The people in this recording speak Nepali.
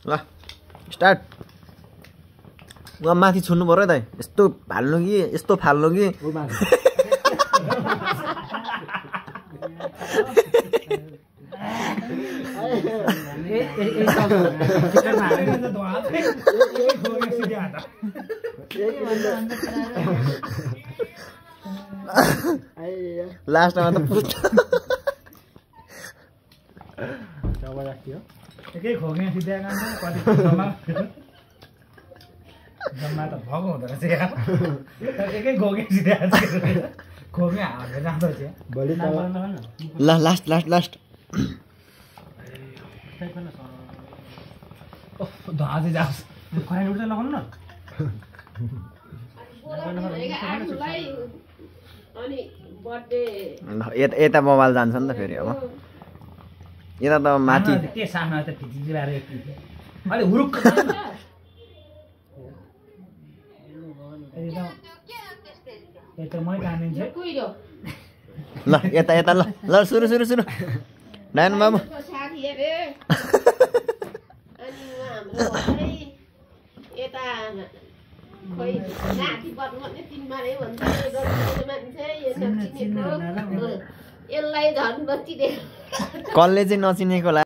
ल स्टार्ट वा माथि छुन्नु पर्यो दाइ यस्तो फाल्नु कि यस्तो फाल्नु कि लास्टमा त पुछ एकै खोगे सिधै काम कति जम्मा त भएको हुँदो रहेछ यार एकै खोगे सिधै खोगे हालेर जाँदो रहेछ ल लास्ट लास्ट लास्ट धुवा चाहिँ जाओस् खरानी उठ्दै लगाउनु न यता मोबाइल जान्छ नि त फेरि अब यता त माथि के सानो त फिटिङ लाएर अलि हुरुक यता मै कानिन्छ ल यता यता ल ल सुरु सुरु सुरु नारायण बाबु यसलाई झन् बचिदिए कसले चाहिँ नचिनेको